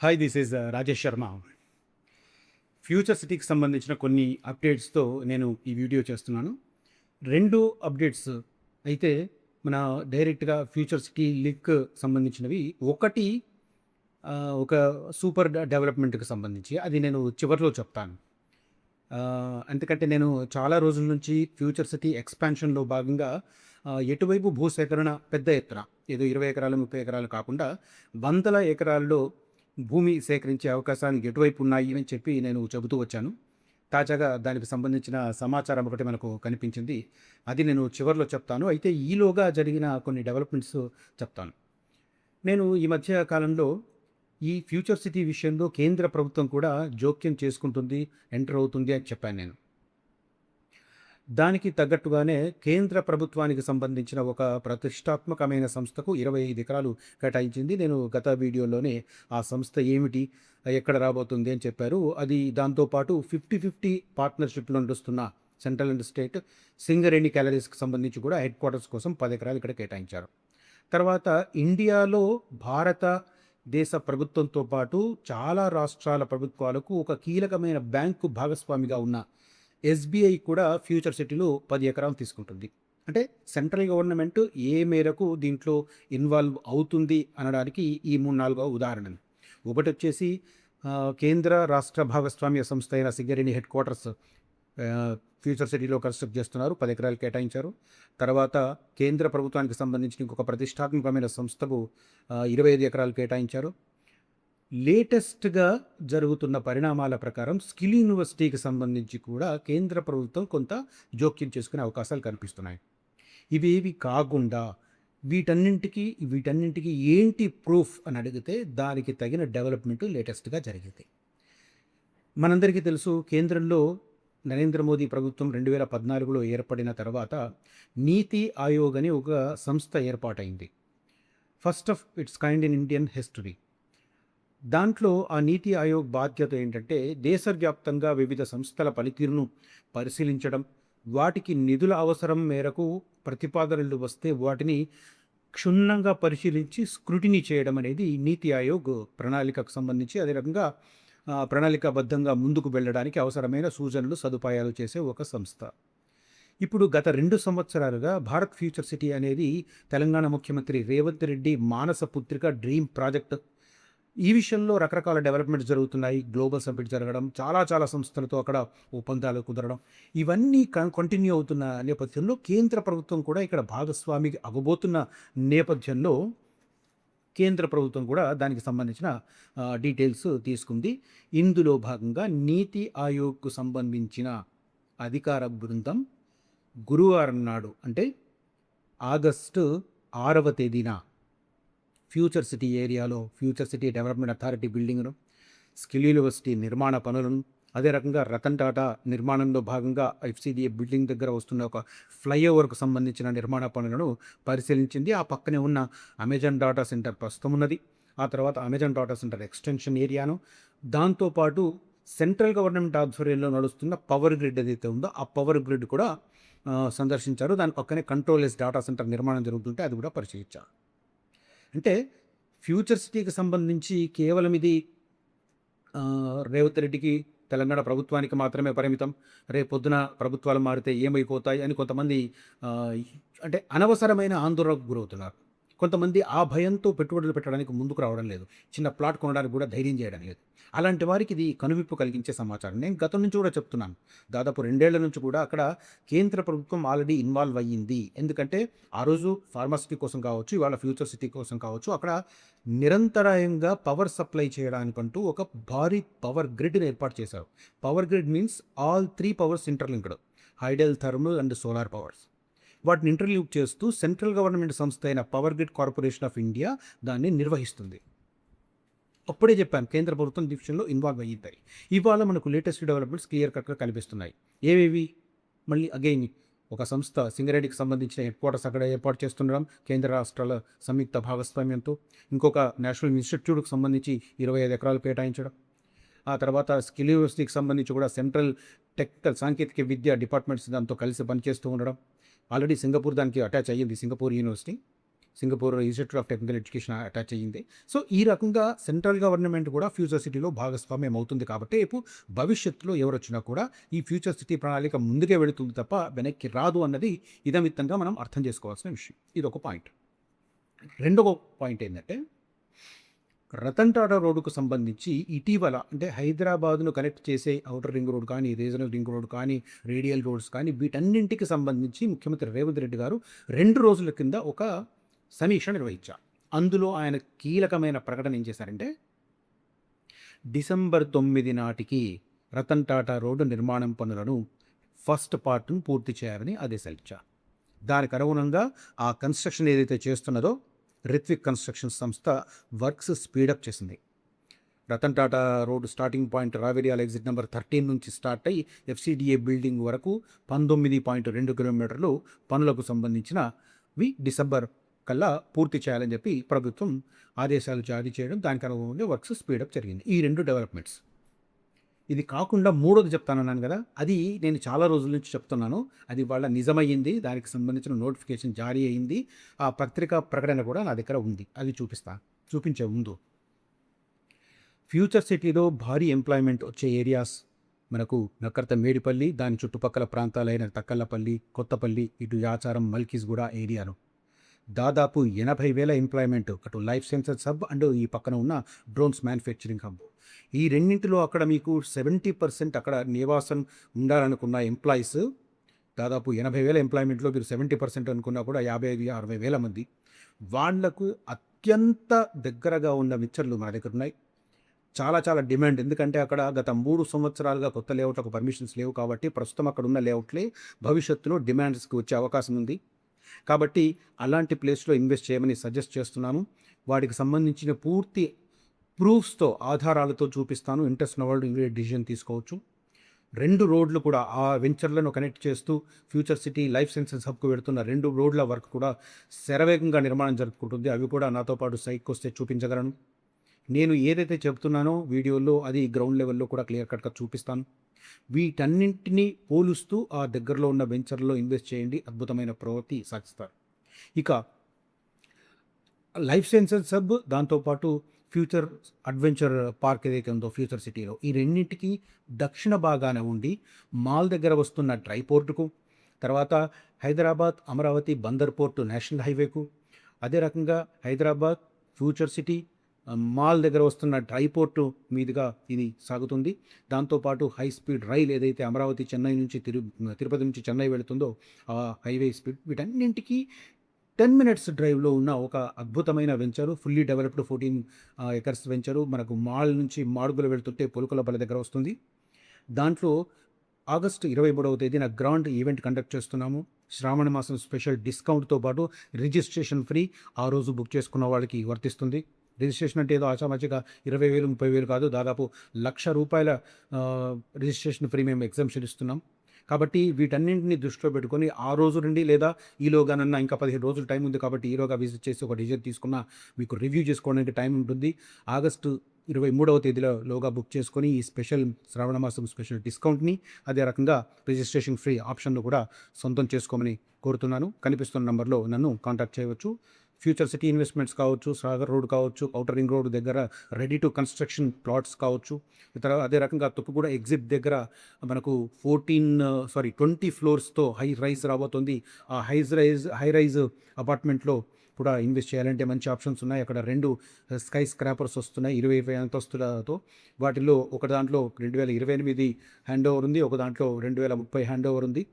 Hi this is Rajesh Sharma. Future సిటీకి సంబంధించిన కొన్ని అప్డేట్స్తో నేను ఈ వీడియో చేస్తున్నాను. 2 అప్డేట్స్ అయితే మన డైరెక్ట్‌గా ఫ్యూచర్ సిటీ లింక్ సంబంధించినవి. ఒకటి ఒక సూపర్ డెవలప్‌మెంట్‌కి సంబంధించి అది నేను చివర్లో చెప్తాను. ఎందుకంటే నేను చాలా రోజుల నుంచి ఫ్యూచర్ సిటీ ఎక్స్‌పాన్షన్‌లో భాగంగా ఎటువైపు భూసేకరణ పెద్ద ఎత్తున ఏదో 20 ఎకరాలు, 30 ఎకరాలు కాకుండా వందల ఎకరాల్లో భూమి సేకరించే అవకాశాలు ఎటువైపు ఉన్నాయి అని చెప్పి నేను చెబుతూ వచ్చాను. తాజాగా దానికి సంబంధించిన సమాచారం ఒకటి మనకు కనిపించింది. అది నేను చివర్లో చెప్తాను. అయితే ఈలోగా జరిగిన కొన్ని డెవలప్‌మెంట్స్ చెప్తాను. నేను ఈ మధ్య కాలంలో ఈ ఫ్యూచర్ సిటీ విషయంలో కేంద్ర ప్రభుత్వం కూడా జోక్యం చేసుకుంటుంది, ఎంటర్ అవుతుంది అని చెప్పాను నేను. దానికి తగ్గట్టుగానే కేంద్ర ప్రభుత్వానికి సంబంధించిన ఒక ప్రతిష్టాత్మకమైన సంస్థకు 25 ఎకరాలు కేటాయించింది. నేను గత వీడియోలోనే ఆ సంస్థ ఏమిటి, ఎక్కడ రాబోతుంది అని చెప్పారు. అది దాంతో పాటు 50-50 పార్ట్నర్‌షిప్‌లో నడుస్తున్న సెంట్రల్ అండ్ స్టేట్ సింగరేణి క్యాలరీస్‌కి సంబంధించి కూడా హెడ్ క్వార్టర్స్ కోసం 10 ఎకరాలు ఇక్కడ కేటాయించారు. తర్వాత ఇండియాలో భారత దేశ ప్రభుత్వంతో పాటు చాలా రాష్ట్రాల ప్రభుత్వాలకు ఒక కీలకమైన బ్యాంకు భాగస్వామిగా ఉన్న ఎస్బీఐ కూడా ఫ్యూచర్ సిటీలో 10 ఎకరాలు తీసుకుంటుంది. అంటే సెంట్రల్ గవర్నమెంట్ ఏ మేరకు దీంట్లో ఇన్వాల్వ్ అవుతుంది అనడానికి ఈ 3, 4 ఉదాహరణలు. ఒకటొచ్చేసి కేంద్ర రాష్ట్ర భాగస్వామ్య సంస్థ అయిన సింగరేణి హెడ్ క్వార్టర్స్ ఫ్యూచర్ సిటీలో కన్స్ట్రక్ట్ చేస్తున్నారు. 10 ఎకరాలు కేటాయించారు. తర్వాత కేంద్ర ప్రభుత్వానికి సంబంధించిన ఇంకొక ప్రతిష్టాత్మకమైన సంస్థకు 25 ఎకరాలు కేటాయించారు. లేటెస్ట్‌గా జరుగుతున్న పరిణామాల ప్రకారం స్కిల్ యూనివర్సిటీకి సంబంధించి కూడా కేంద్ర ప్రభుత్వం కొంత జోక్యం చేసుకునే అవకాశాలు కనిపిస్తున్నాయి. ఇవేవి కాకుండా వీటన్నింటికి ఏంటి ప్రూఫ్ అని అడిగితే దానికి తగిన డెవలప్‌మెంట్ లేటెస్ట్‌గా జరిగింది. మనందరికీ తెలుసు, కేంద్రంలో నరేంద్ర మోదీ ప్రభుత్వం 2014లో ఏర్పడిన తర్వాత నీతి ఆయోగ్ అని ఒక సంస్థ ఏర్పాటైంది. First of its kind in Indian history. దాంట్లో ఆ నీతి ఆయోగ్ బాధ్యత ఏంటంటే దేశవ్యాప్తంగా వివిధ సంస్థల పనితీరును పరిశీలించడం, వాటికి నిధుల అవసరం మేరకు ప్రతిపాదనలు వస్తే వాటిని క్షుణ్ణంగా పరిశీలించి స్క్రూటినీ చేయడం అనేది నీతి ఆయోగ్ ప్రణాళికకు సంబంధించి, అదే రకంగా ప్రణాళికాబద్ధంగా ముందుకు వెళ్ళడానికి అవసరమైన సూచనలు, సదుపాయాలు చేసే ఒక సంస్థ. ఇప్పుడు గత 2 సంవత్సరాలుగా భారత్ ఫ్యూచర్ సిటీ అనేది తెలంగాణ ముఖ్యమంత్రి రేవంత్ రెడ్డి మానస పుత్రిక డ్రీమ్ ప్రాజెక్ట్. ఈ విషయంలో రకరకాల డెవలప్మెంట్స్ జరుగుతున్నాయి. గ్లోబల్ సమ్మిట్ జరగడం, చాలా సంస్థలతో అక్కడ ఒప్పందాలు కుదరడం, ఇవన్నీ కంటిన్యూ అవుతున్న నేపథ్యంలో కేంద్ర ప్రభుత్వం కూడా ఇక్కడ భాగస్వామి అవ్వబోతున్న నేపథ్యంలో కేంద్ర ప్రభుత్వం కూడా దానికి సంబంధించిన డీటెయిల్స్ తీసుకుంది. ఇందులో భాగంగా నీతి ఆయోగ్కు సంబంధించిన అధికార బృందం గురువారం నాడు అంటే ఆగస్టు 6వ తేదీన ఫ్యూచర్ సిటీ ఏరియాలో ఫ్యూచర్ సిటీ డెవలప్మెంట్ అథారిటీ బిల్డింగ్ను, స్కిల్ యూనివర్సిటీ నిర్మాణ పనులను, అదే రకంగా రతన్ టాటా నిర్మాణంలో భాగంగా ఎఫ్సిడిఏ బిల్డింగ్ దగ్గర వస్తున్న ఒక ఫ్లైఓవర్కు సంబంధించిన నిర్మాణ పనులను పరిశీలించింది. ఆ పక్కనే ఉన్న అమెజాన్ డాటా సెంటర్ ప్రస్తుతం ఉన్నది. ఆ తర్వాత అమెజాన్ డాటా సెంటర్ ఎక్స్టెన్షన్ ఏరియాను, దాంతోపాటు సెంట్రల్ గవర్నమెంట్ ఆధ్వర్యంలో నడుస్తున్న పవర్ గ్రిడ్ ఏదైతే ఉందో ఆ పవర్ గ్రిడ్ కూడా సందర్శించారు. దాని పక్కనే కంట్రోల్లెస్ డాటా సెంటర్ నిర్మాణం జరుగుతుంటే అది కూడా పరిశీలించారు. అంటే ఫ్యూచర్ సిటీకి సంబంధించి కేవలం ఇది రేవంత్ రెడ్డికి, తెలంగాణ ప్రభుత్వానికి మాత్రమే పరిమితం. రేపొద్దున ప్రభుత్వాలు మారితే ఏమైపోతాయి అని కొంతమంది అంటే అనవసరమైన ఆందోళనకు గురవుతున్నారు. కొంతమంది ఆ భయంతో పెట్టుబడులు పెట్టడానికి ముందుకు రావడం లేదు. చిన్న ప్లాట్ కొనడానికి కూడా ధైర్యం చేయడం లేదు. అలాంటి వారికి ఇది కనువిప్పు కలిగించే సమాచారం. నేను గతం నుంచి కూడా చెప్తున్నాను. దాదాపు 2 ఏళ్ల నుంచి కూడా అక్కడ కేంద్ర ప్రభుత్వం ఆల్రెడీ ఇన్వాల్వ్ అయ్యింది. ఎందుకంటే ఆ రోజు ఫార్మాసిటీ కోసం కావచ్చు, ఇవాళ ఫ్యూచర్ సిటీ కోసం కావచ్చు, అక్కడ నిరంతరాయంగా పవర్ సప్లై చేయడానికంటూ ఒక భారీ పవర్ గ్రిడ్ని ఏర్పాటు చేశారు. Power grid means all 3 powers interlinked: hydel, thermal and solar powers. వాటిని ఇంటర్లీవ్ చేస్తూ సెంట్రల్ గవర్నమెంట్ సంస్థ అయిన power grid corporation of India దాన్ని నిర్వహిస్తుంది. అప్పుడే చెప్పాను, కేంద్ర ప్రభుత్వం ఈ విషయంలో ఇన్వాల్వ్ అయ్యింది. ఇవాళ మనకు లేటెస్ట్ డెవలప్మెంట్స్ క్లియర్ కట్గా కనిపిస్తున్నాయి. ఏవేవి? మళ్ళీ అగైన్ ఒక సంస్థ సింగరేణికి సంబంధించిన హెడ్ క్వార్టర్స్ అక్కడ ఏర్పాటు చేస్తుండడం కేంద్ర రాష్ట్రాల సంయుక్త భాగస్వామ్యంతో, ఇంకొక నేషనల్ ఇన్స్టిట్యూట్కి సంబంధించి 25 ఎకరాలు కేటాయించడం, ఆ తర్వాత స్కిల్ యూనివర్సిటీకి సంబంధించి కూడా సెంట్రల్ టెక్నికల్ సాంకేతిక విద్య డిపార్ట్మెంట్స్ దాంతో కలిసి పనిచేస్తూ ఉండడం. ఆల్రెడీ సింగపూర్ దానికి అటాచ్ అయ్యింది, Singapore university. Singapore institute of technical education attach అయ్యింది. సో, ఈ రకంగా సెంట్రల్ గవర్నమెంట్ కూడా ఫ్యూచర్ సిటీలో భాగస్వామ్యం అవుతుంది కాబట్టి రేపు భవిష్యత్తులో ఎవరొచ్చినా కూడా ఈ ఫ్యూచర్ సిటీ ప్రణాళిక ముందుకే వెళుతుంది తప్ప వెనక్కి రాదు అన్నది ఇదమిత్తంగా మనం అర్థం చేసుకోవాల్సిన విషయం. ఇదొక పాయింట్. రెండవ పాయింట్ ఏంటంటే రతన్ టాటా రోడ్డుకు సంబంధించి ఇటీవల అంటే హైదరాబాద్ను కనెక్ట్ చేసే ఔటర్ రింగ్ రోడ్ కానీ, రీజనల్ రింగ్ రోడ్ కానీ, రేడియల్ రోడ్స్ కానీ వీటన్నింటికి సంబంధించి ముఖ్యమంత్రి రేవంత్ రెడ్డి గారు 2 రోజుల కింద ఒక సమీక్ష నిర్వహించారు. అందులో ఆయన కీలకమైన ప్రకటన ఏం చేశారంటే డిసెంబర్ 9 నాటికి రతన్ టాటా రోడ్డు నిర్మాణం పనులను ఫస్ట్ పార్ట్ను పూర్తి చేయాలని ఆదేశాలు ఇచ్చారు. దానికి అనుగుణంగా ఆ కన్స్ట్రక్షన్ ఏదైతే చేస్తున్నదో రిత్విక్ కన్స్ట్రక్షన్ సంస్థ వర్క్స్ స్పీడప్ చేసింది. Ratan Tata road starting point రావేరియాల ఎగ్జిట్ నెంబర్ 13 నుంచి స్టార్ట్ అయ్యి ఎఫ్సిడిఏ బిల్డింగ్ వరకు 19.2 కిలోమీటర్లు పనులకు సంబంధించినవి డిసెంబర్ కల్లా పూర్తి చేయాలని చెప్పి ప్రభుత్వం ఆదేశాలు జారీ చేయడం, దానికి అనుగుణంగా వర్క్స్ స్పీడప్ జరిగింది. ఈ 2 డెవలప్మెంట్స్. ఇది కాకుండా మూడోది చెప్తానన్నాను కదా, అది నేను చాలా రోజుల నుంచి చెప్తున్నాను. అది వాళ్ళ నిజమయ్యింది. దానికి సంబంధించిన నోటిఫికేషన్ జారీ అయింది. ఆ పత్రికా ప్రకటన కూడా నా దగ్గర ఉంది. అది చూపించే ముందు ఫ్యూచర్ సిటీలో భారీ ఎంప్లాయ్మెంట్ వచ్చే ఏరియాస్ మనకు నక్కర్త మేడిపల్లి, దాని చుట్టుపక్కల ప్రాంతాలైన తక్కల్లపల్లి, కొత్తపల్లి, ఇటు యాచారం, మల్కీస్గూడ ఏరియాలు దాదాపు 80,000 ఎంప్లాయ్మెంట్. అటు లైఫ్ సైన్సెస్ హబ్ అండ్ ఈ పక్కన ఉన్న డ్రోన్స్ మ్యానుఫ్యాక్చరింగ్ హబ్. ఈ రెండింటిలో అక్కడ మీకు 70% అక్కడ నివాసం ఉండాలనుకున్న ఎంప్లాయీస్ దాదాపు 80,000 ఎంప్లాయ్మెంట్లో మీరు 70% అనుకున్నా కూడా 55,000-60,000 మంది. వాళ్లకు అత్యంత దగ్గరగా ఉన్న వెంచర్లు మన దగ్గర ఉన్నాయి. చాలా చాలా డిమాండ్. ఎందుకంటే అక్కడ గత 3 సంవత్సరాలుగా కొత్త లేఅవుట్లకు పర్మిషన్స్ లేవు కాబట్టి ప్రస్తుతం అక్కడ ఉన్న లేఅవుట్లే భవిష్యత్తులో డిమాండ్స్కి వచ్చే అవకాశం ఉంది. కాబట్టి అలాంటి ప్లేస్లో ఇన్వెస్ట్ చేయమని సజెస్ట్ చేస్తున్నాను. వాటికి సంబంధించిన పూర్తి ప్రూఫ్స్తో, ఆధారాలతో చూపిస్తాను. ఇంట్రెస్ట్ ఉన్న వాళ్ళు ఇమీడియట్ డిసిజన్ తీసుకోవచ్చు. 2 రోడ్లు కూడా ఆ వెంచర్లను కనెక్ట్ చేస్తూ ఫ్యూచర్ సిటీ లైఫ్ సైన్సెస్ హబ్కు వెళుతున్న 2 రోడ్ల వర్క్ కూడా శరవేగంగా నిర్మాణం జరుపుకుంటుంది. అవి కూడా నాతో పాటు సైట్కి వస్తే చూపించగలను. నేను ఏదైతే చెప్తున్నానో వీడియోలో అది గ్రౌండ్ లెవెల్లో కూడా క్లియర్ కట్గా చూపిస్తాను. వీటన్నింటినీ పోలుస్తూ ఆ దగ్గరలో ఉన్న వెంచర్లో ఇన్వెస్ట్ చేయండి, అద్భుతమైన ప్రగతి సాధిస్తారు. ఇక లైఫ్ సైన్సెస్ హబ్, దాంతోపాటు ఫ్యూచర్ అడ్వెంచర్ పార్క్ ఏదైతే ఉందో ఫ్యూచర్ సిటీలో, ఈ రెండింటికి దక్షిణ భాగాన ఉండి మాల్ దగ్గర వస్తున్న డ్రై పోర్టుకు, తర్వాత హైదరాబాద్ అమరావతి బందర్ పోర్టు నేషనల్ హైవేకు, అదే రకంగా హైదరాబాద్ ఫ్యూచర్ సిటీ మాల్ దగ్గర వస్తున్న డ్రై పోర్టు మీదుగా ఇది సాగుతుంది. దాంతోపాటు హై స్పీడ్ రైల్ ఏదైతే అమరావతి చెన్నై నుంచి తిరుపతి నుంచి చెన్నై వెళుతుందో ఆ హైవే స్పీడ్, వీటన్నింటికి 10 minutes డ్రైవ్లో ఉన్న ఒక అద్భుతమైన venture, fully developed 14 acres venture మనకు మాల్ నుంచి మాడుగులు వెళుతుంటే పొలుకులపల్లి దగ్గర వస్తుంది. దాంట్లో ఆగస్టు 23వ తేదీన గ్రాండ్ ఈవెంట్ కండక్ట్ చేస్తున్నాము. శ్రావణ మాసం స్పెషల్ డిస్కౌంట్తో పాటు రిజిస్ట్రేషన్ ఫ్రీ ఆ రోజు బుక్ చేసుకున్న వాళ్ళకి వర్తిస్తుంది. రిజిస్ట్రేషన్ అంటే ఏదో ఆచామాచిగా 20,000 30,000 కాదు, దాదాపు ₹1,00,000 రిజిస్ట్రేషన్ ఫ్రీ మేము ఎగ్జంప్షన్ ఇస్తున్నాం. కాబట్టి వీటన్నింటిని దృష్టిలో పెట్టుకొని ఆ రోజు నుండి లేదా ఈలోగానన్నా ఇంకా 15 రోజులు టైం ఉంది కాబట్టి ఈలోగా విజిట్ చేసి ఒక డిసిజన్ తీసుకున్న మీకు రివ్యూ చేసుకోవడానికి టైం ఉంటుంది. ఆగస్టు 23వ తేదీలోగా బుక్ చేసుకొని ఈ స్పెషల్ శ్రావణ మాసం స్పెషల్ డిస్కౌంట్ని, అదే రకంగా రిజిస్ట్రేషన్ ఫ్రీ ఆప్షన్ను కూడా సొంతం చేసుకోమని కోరుతున్నాను. కనిపిస్తున్న నంబర్లో నన్ను కాంటాక్ట్ చేయవచ్చు. ఫ్యూచర్ సిటీ ఇన్వెస్ట్మెంట్స్ కావచ్చు, సాగర్ రోడ్ కావచ్చు, ఔటర్ రింగ్ రోడ్ దగ్గర రెడీ టు కన్స్ట్రక్షన్ ప్లాట్స్ కావచ్చు, అదే రకంగా తుక్కుగూడ ఎగ్జిట్ దగ్గర మనకు 20 ఫ్లోర్స్తో హై రైజ్ రాబోతుంది. ఆ హై రైజ్ అపార్ట్మెంట్లో కూడా ఇన్వెస్ట్ చేయాలంటే మంచి ఆప్షన్స్ ఉన్నాయి. అక్కడ 2 స్కై స్క్రాపర్స్ వస్తున్నాయి 25 అంతస్తులతో. వాటిలో ఒక దాంట్లో 2028 హ్యాండ్ ఓవర్ ఉంది, ఒక దాంట్లో 2030 హ్యాండ్ ఓవర్ ఉంది.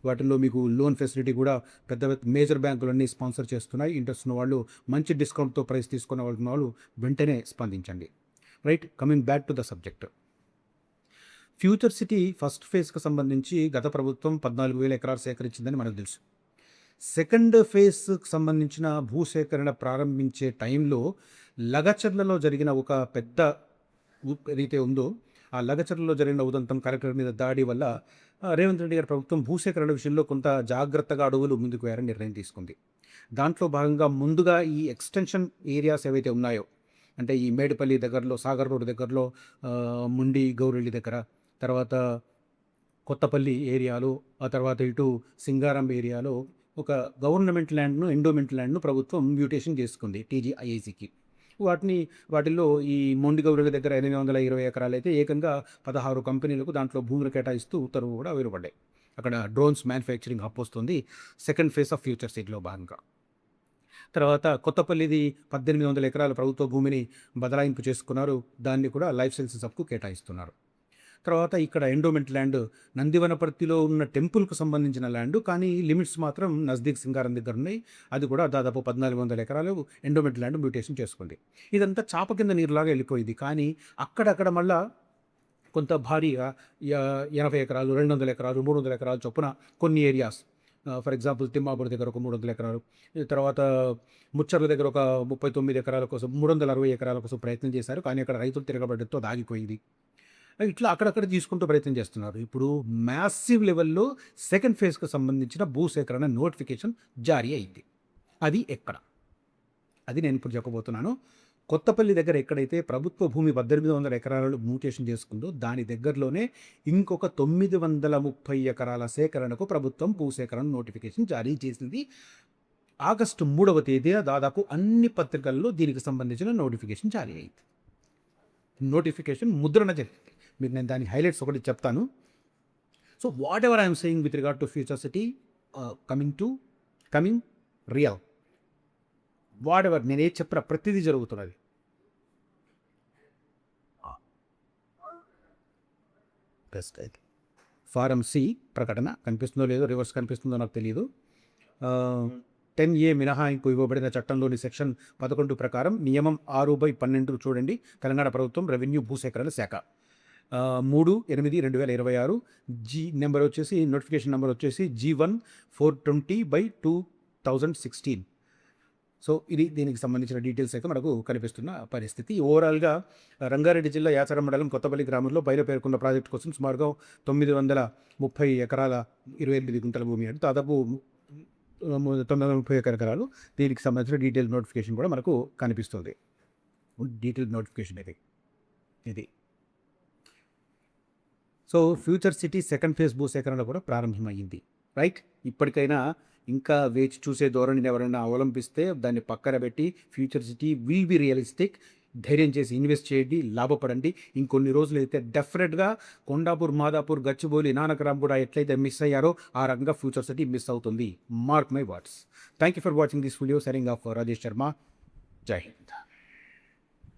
వాటిల్లో మీకు లోన్ ఫెసిలిటీ కూడా పెద్ద మేజర్ బ్యాంకులన్నీ స్పాన్సర్ చేస్తున్నాయి. ఇంట్రెస్ట్ ఉన్న వాళ్ళు, మంచి డిస్కౌంట్తో ప్రైస్ తీసుకున్న వాళ్ళు వెంటనే స్పందించండి. Right, coming back to the subject. Future city first ఫేజ్కి సంబంధించి గత ప్రభుత్వం 14,000 ఎకరాలు సేకరించిందని మనకు తెలుసు. సెకండ్ ఫేజ్కి సంబంధించిన భూసేకరణ ప్రారంభించే టైంలో లగచర్లలో జరిగిన ఒక పెద్ద ఏదైతే ఉందో ఆ లగచర్లలో జరిగిన ఉదంతం, కలెక్టర్ మీద దాడి వల్ల రేవంత్ రెడ్డి గారి ప్రభుత్వం భూసేకరణ విషయంలో కొంత జాగ్రత్తగా అడుగులు ముందుకు వేయాలని నిర్ణయం తీసుకుంది. దాంట్లో భాగంగా ముందుగా ఈ ఎక్స్టెన్షన్ ఏరియాస్ ఏవైతే ఉన్నాయో, అంటే ఈ మేడిపల్లి దగ్గరలో, సాగర్ రోడ్ దగ్గరలో, ముండి గౌరెల్లి దగ్గర, తర్వాత కొత్తపల్లి ఏరియాలో, ఆ తర్వాత ఇటు సింగారం ఏరియాలో ఒక గవర్నమెంట్ ల్యాండ్ను, ఎండోమెంట్ ల్యాండ్ను ప్రభుత్వం మ్యూటేషన్ చేసుకుంది టీజీఐఐసీకి. వాటిని వాటిల్లో ఈ మొండిగౌరుల దగ్గర 820 ఎకరాలైతే ఏకంగా 16 కంపెనీలకు దాంట్లో భూములు కేటాయిస్తూ ఉత్తర్వులు కూడా వెలువడ్డాయి. అక్కడ డ్రోన్స్ మ్యానుఫ్యాక్చరింగ్ హబ్ వస్తుంది. సెకండ్ ఫేజ్ ఆఫ్ ఫ్యూచర్ సిటీలో భాగంగా. తర్వాత కొత్తపల్లిది 1800 ఎకరాల ప్రభుత్వ భూమిని బదలాయింపు చేసుకున్నారు. దాన్ని కూడా లైఫ్ సైన్సెస్ హబ్‌కు కేటాయిస్తున్నారు. తర్వాత ఇక్కడ ఎండోమెంట్ ల్యాండ్ నందివనపర్తిలో ఉన్న టెంపుల్‌కు సంబంధించిన ల్యాండ్. కానీ లిమిట్స్ మాత్రం నజ్దీక్ సింగారం దగ్గర ఉన్నాయి. అది కూడా దాదాపు 1400 ఎకరాలు ఎండోమెంట్ ల్యాండ్ మ్యూటేషన్ చేసుకుంది. ఇదంతా చాప కింద నీరులాగా వెళ్ళిపోయింది. కానీ అక్కడక్కడ మళ్ళా కొంత భారీగా 80 ఎకరాలు, 200 ఎకరాలు, 300 ఎకరాలు చొప్పున కొన్ని ఏరియాస్, ఫర్ ఎగ్జాంపుల్ తిమ్మాపూర్ దగ్గర ఒక 300 ఎకరాలు, ఈ తర్వాత ముచ్చర్ల దగ్గర ఒక 39 ఎకరాల కోసం, 360 ఎకరాల కోసం ప్రయత్నం చేశారు. కానీ అక్కడ రైతులు తిరగబడడంతో ఆగిపోయింది. ఇట్లా అక్కడక్కడ తీసుకుంటూ ప్రయత్నం చేస్తున్నారు. ఇప్పుడు మ్యాసివ్ లెవెల్‌లో సెకండ్ ఫేజ్‌కి సంబంధించిన భూసేకరణ నోటిఫికేషన్ జారీ అయింది. అది ఎక్కడ? అది నేను ఇప్పుడు చెప్పబోతున్నాను. కొత్తపల్లి దగ్గర ఎక్కడైతే ప్రభుత్వ భూమి 1800 ఎకరాలు మ్యూటేషన్ చేసుకుందో దాని దగ్గరలోనే ఇంకొక 930 ఎకరాల సేకరణకు ప్రభుత్వం భూసేకరణ నోటిఫికేషన్ జారీ చేసింది. ఆగస్టు 3వ తేదీన దాదాపు అన్ని పత్రికల్లో దీనికి సంబంధించిన నోటిఫికేషన్ జారీ అయింది. నోటిఫికేషన్ ముద్రణ జరిగింది. మీకు నేను దాని హైలైట్స్ ఒకటి చెప్తాను. So what ever I'm saying with regard to future city coming real. What ever నేను ఏది చెప్పినా ప్రతిదీ జరుగుతున్నది. బెస్ట్ అయితే ఫారం సి ప్రకటన కనిపిస్తుందో లేదో, రివర్స్ కనిపిస్తుందో నాకు తెలియదు. 10A మినహాయింపు ఇవ్వబడిన చట్టంలోని సెక్షన్ 11 ప్రకారం నియమం 6/12 చూడండి. తెలంగాణ ప్రభుత్వం రెవెన్యూ భూసేకరణ శాఖ 3/8/2026 నెంబర్ వచ్చేసి నోటిఫికేషన్ నెంబర్ వచ్చేసి G1/420/2016. సో ఇది దీనికి సంబంధించిన డీటెయిల్స్ అయితే మనకు కనిపిస్తున్న పరిస్థితి. ఓవరాల్గా రంగారెడ్డి జిల్లా యాచారం మండలం కొత్తపల్లి గ్రామంలో పైన పేర్కొన్న ప్రాజెక్టు కోసం సుమారుగా 930 ఎకరాల 28 గుంటల భూమి అంటే దాదాపు 930 ఎకరాలు. దీనికి సంబంధించిన డీటెయిల్ నోటిఫికేషన్ కూడా మనకు కనిపిస్తుంది. డీటెయిల్ నోటిఫికేషన్ ఇది. So future city second phase భూసేకరణ కూడా ప్రారంభమైంది. రైట్. ఇప్పటికైనా ఇంకా వేచి చూసే ధోరణిని ఎవరైనా అవలంబిస్తే దాన్ని పక్కన పెట్టి future city will be realistic. ధైర్యం చేసి ఇన్వెస్ట్ చేయండి, లాభపడండి. ఇంకొన్ని రోజులైతే డెఫినెట్గా కొండాపూర్, మాదాపూర్, గచ్చిబౌలి, నానక్రామ్ కూడా ఎట్లయితే మిస్ అయ్యారో ఆ రకంగా ఫ్యూచర్ సిటీ మిస్ అవుతుంది. Mark my words. Thank you for watching this video. Signing off Rajesh Sharma. జై హింద్.